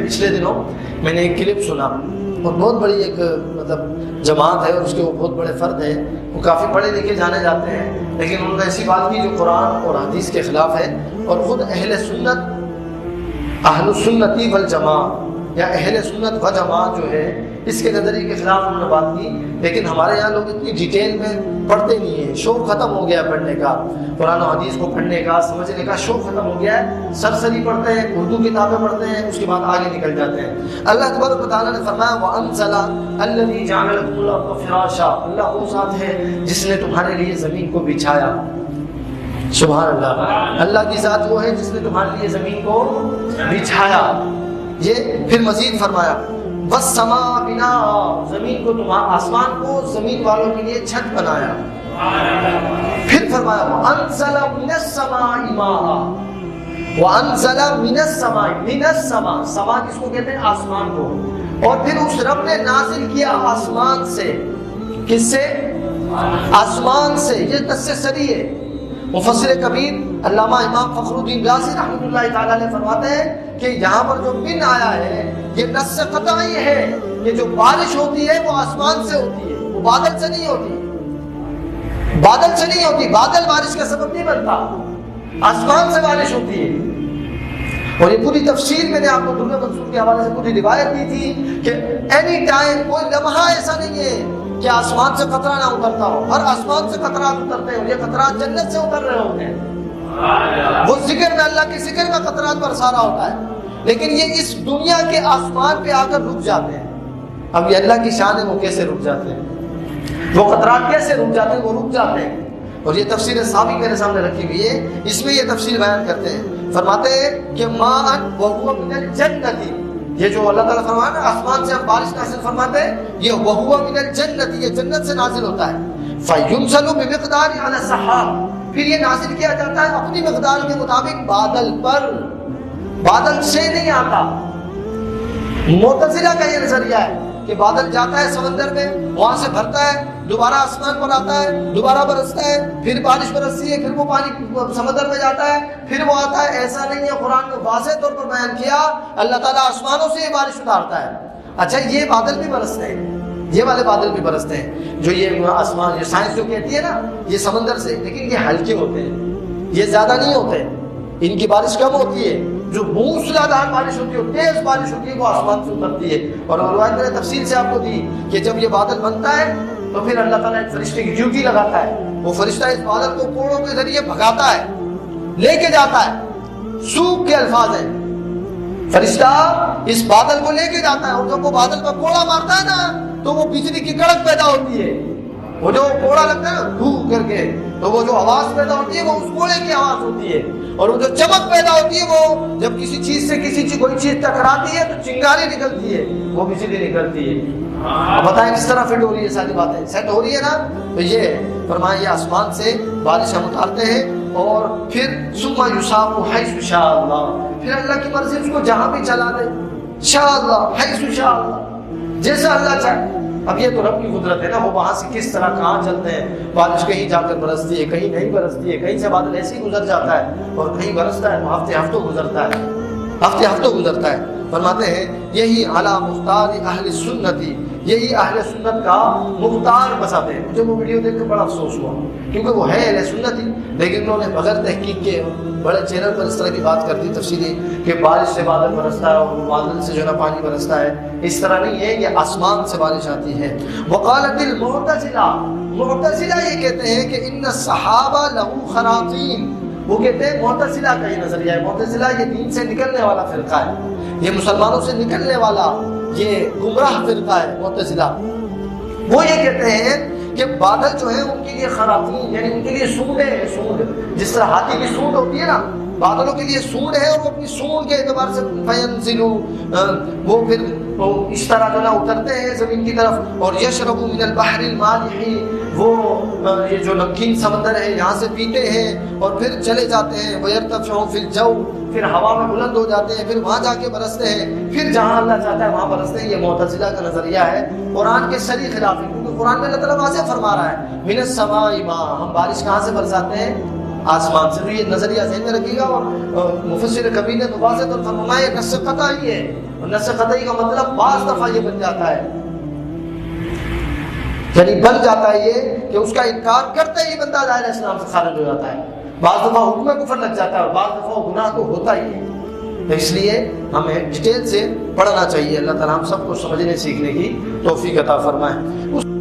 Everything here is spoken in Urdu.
پچھلے دنوں میں نے ایک کلپ سنا اور بہت بڑی ایک جماعت ہے اور اس کے وہ بہت بڑے فرد ہیں, وہ کافی پڑھے لکھے جانے جاتے ہیں, لیکن انہوں نے ایسی بات کی جو قرآن اور حدیث کے خلاف ہے. اور خود اہل السنتی والجماعت یا اہل سنت و جماعت جو ہے اس کے نظریے کے خلاف انہوں نے بات کی. لیکن ہمارے یہاں لوگ اتنی ڈیٹیل میں پڑھتے نہیں ہیں, شوق ختم ہو گیا پڑھنے کا, قرآن و حدیث کو پڑھنے کا سمجھنے کا شوق ختم ہو گیا ہے. سرسری پڑھتے ہیں, اردو کتابیں پڑھتے ہیں, اس کے بعد آگے نکل جاتے ہیں. اللہ تبارک و تعالیٰ نے فرمایا وَأَنزَلَ الَّذِي جَعَلَ لَكُمُ الْأَرْضَ فِرَاشًا, اللہ وہ ذات ہے جس نے تمہارے لیے زمین کو بچھایا. سبحان اللہ, اللہ کی ذات وہ ہے جس نے تمہارے لیے زمین کو بچھایا. یہ پھر مزید فرمایا وَالسَّمَاءَ بِنَاءً, زمین کو آسمان کو زمین والوں کے لیے چھت بنایا. پھر فرمایا وَأَنزَلَ مِنَ السَّمَاءِ مَاءً, وَأَنزَلَ مِنَ السَّمَاءِ, مِنَ السَّمَاء, سما جس کو کہتے ہیں آسمان کو, اور پھر اس رب نے نازل کیا آسمان سے. کس سے؟ آسمان سے. یہ نص سری ہے. مفسر کبیر علامہ امام فخر الدین رازی رحمۃ اللہ تعالی علیہ فرماتے ہیں کہ یہاں پر جو من آیا ہے یہ نص قطعی ہے کہ جو بارش ہوتی ہے وہ آسمان سے ہوتی ہے, وہ بادل سے نہیں ہوتی. بادل سے نہیں ہوتی, بادل بارش کا سبب نہیں بنتا, آسمان سے بارش ہوتی ہے. اور یہ پوری تفسیر میں نے آپ کو درر منصور کے حوالے سے پوری روایت دی تھی کہ اینی ٹائم کوئی لمحہ ایسا نہیں ہے کہ آسمان سے قطرہ نہ اترتا ہو. ہر آسمان سے قطرات اترتے ہیں, یہ قطرات جنت سے اتر رہے ہوتے ہیں. وہ ذکر میں اللہ کے ذکر میں قطرات برسا رہا ہوتا ہے, لیکن یہ اس دنیا کے آسمان پہ آ کر رک جاتے ہیں. اب یہ اللہ کی شان ہے, وہ کیسے رک جاتے ہیں, وہ قطرات کیسے رک جاتے ہیں, وہ رک جاتے ہیں. اور یہ تفسیر صحابی میرے سامنے رکھی ہوئی ہے, اس میں یہ تفسیر بیان کرتے ہیں. فرماتے ہیں کہ ماء وهو من الجنت, یہ جو اللہ تعالیٰ فرمایا نا آسمان سے ہم بارش نازل فرماتے ہیں, یہ وهو من الجنت, یہ جنت سے نازل ہوتا ہے. فينزل بمقدار على السحاب, پھر یہ نازل کیا جاتا ہے اپنی مقدار کے مطابق بادل پر, بادل سے نہیں آتا. معتزلہ کا یہ نظریہ ہے کہ بادل جاتا ہے سمندر میں, وہاں سے بھرتا ہے, دوبارہ آسمان پر آتا ہے, دوبارہ برستا ہے, پھر بارش برستی ہے, پھر وہ پانی سمندر میں جاتا ہے, پھر وہ آتا ہے. ایسا نہیں ہے, قرآن نے واضح طور پر بیان کیا اللہ تعالیٰ آسمانوں سے یہ بارش اتارتا ہے. اچھا یہ بادل بھی برستے ہیں, یہ والے بادل بھی برستے ہیں جو یہ آسمان, یہ سائنس جو کہتی ہے نا یہ سمندر سے, لیکن یہ ہلکے ہوتے ہیں, یہ زیادہ نہیں ہوتے, ان کی بارش کم ہوتی ہے. جو موسلادھار بارش ہوتی ہے, تیز بارش ہوتی ہے, وہ آسمان سے اترتی ہے. اور روایت میں نے تفصیل سے آپ کو دی کہ جب یہ بادل بنتا ہے تو پھر اللہ تعالیٰ ایک فرشتے کی ڈیوٹی لگاتا ہے. وہ فرشتہ اس بادل کو کوڑوں کے ذریعے بھگاتا ہے, لے کے جاتا ہے. سوکھ کے الفاظ ہیں, فرشتہ اس بادل کو لے کے جاتا ہے, اور جب وہ بادل پر کوڑا مارتا ہے نا تو وہ بجلی کی کڑک پیدا ہوتی ہے. وہ جو کوڑا لگتا ہے نا دھو کر کے, تو وہ جو آواز پیدا ہوتی ہے وہ اس کوڑے کی آواز ہوتی ہے. اور وہ جو چمک پیدا ہوتی ہے وہ جب کسی چیز سے کوئی چیز ٹکراتی ہے تو چنگاری نکلتی ہے, وہ بجلی نکلتی ہے. اب بتائیں کس طرح فٹ ہو رہی ہے ساری باتیں, سیٹ ہو رہی ہے نا. تو یہ فرمایا یہ آسمان سے بارش ہم اتارتے ہیں, اور پھر ثم یصاب حیث شاء اللہ, پھر اللہ کی مرضی اس کو جہاں بھی چلا دے, شاء اللہ حیث شاء اللہ, جیسا اللہ چاہے. اب یہ تو رب کی قدرت ہے نا, وہ وہاں سے کس طرح کہاں چلتے ہیں. بارش کہیں جا کر برستی ہے, کہیں نہیں برستی ہے, کہیں سے بادل ایسے ہی گزر جاتا ہے, اور کہیں برستا ہے وہ ہفتے ہفتوں گزرتا ہے, ہفتے ہفتوں گزرتا ہے. فرماتے ہیں یہی اعلیٰ مختار اہل سنتی, یہی اہل سنت کا مختار بساتے ہیں. مجھے وہ ویڈیو دیکھ کر بڑا افسوس ہوا, کیونکہ وہ ہے اہل سنت ہی, لیکن انہوں نے بغیر تحقیق کے بڑے چینل پر اس طرح کی بات کر دی تفصیلی کہ بارش سے بادل برستا ہے اور بادل سے جو ہے پانی برستا ہے. اس طرح نہیں ہے, یہ آسمان سے بارش آتی ہے. وقالت المعتزلہ, معتزلہ یہ کہتے ہیں کہ ان الصحابہ لہو خراطین, وہ کہتے ہیں معتزلہ کا یہ نظریہ ہے. معتزلہ یہ دین سے نکلنے والا فرقہ ہے, یہ مسلمانوں سے نکلنے والا یہ گمراہ فرقہ ہے معتزلہ. وہ یہ کہتے ہیں کہ بادل جو ہیں ان کے لیے خراطین, یعنی ان کے لیے سونڈ ہے. سونڈ جس طرح ہاتھی کی سونڈ ہوتی ہے نا, بادلوں کے لیے سونڈ ہے, اور وہ اپنی سونڈ کے اعتبار سے فینزلو, وہ پھر اس طرح جو نا اترتے ہیں زمین کی طرف. اور یشرب من البحر المالح, وہ یہ جو نمکین سمندر ہے یہاں سے پیتے ہیں اور پھر چلے جاتے ہیں. ویرتفع فی الجو, پھر ہوا میں بلند ہو جاتے ہیں, پھر وہاں جا کے برستے ہیں, پھر جہاں اللہ چاہتا ہے وہاں برستے ہیں. یہ معتزلہ کا نظریہ ہے, قرآن کے صریح خلاف ہے, کیونکہ قرآن میں اللہ تعالیٰ واضح فرما رہا ہے من السماء ماء, ہم بارش کہاں سے برساتے ہیں, آسمان سے. تو یہ نظریہ ذہن میں رکھیے گا. اور مفسر کبیر نے واضح طور پر فرمایا نص قطعی ہے, نسخ قطعی کا مطلب بعض دفعہ یہ بن جاتا ہے، یعنی بن جاتا ہے یہ کہ اس کا انکار کرتے ہی بندہ دائرہ اسلام سے خارج ہو جاتا ہے، بعض دفعہ حکم کفر لگ جاتا ہے اور بعض دفعہ گناہ تو ہوتا ہی ہے۔ تو اس لیے ہمیں ڈیٹیل سے پڑھنا چاہیے۔ اللہ تعالیٰ ہم سب کو سمجھنے سیکھنے کی توفیق عطا فرمائے۔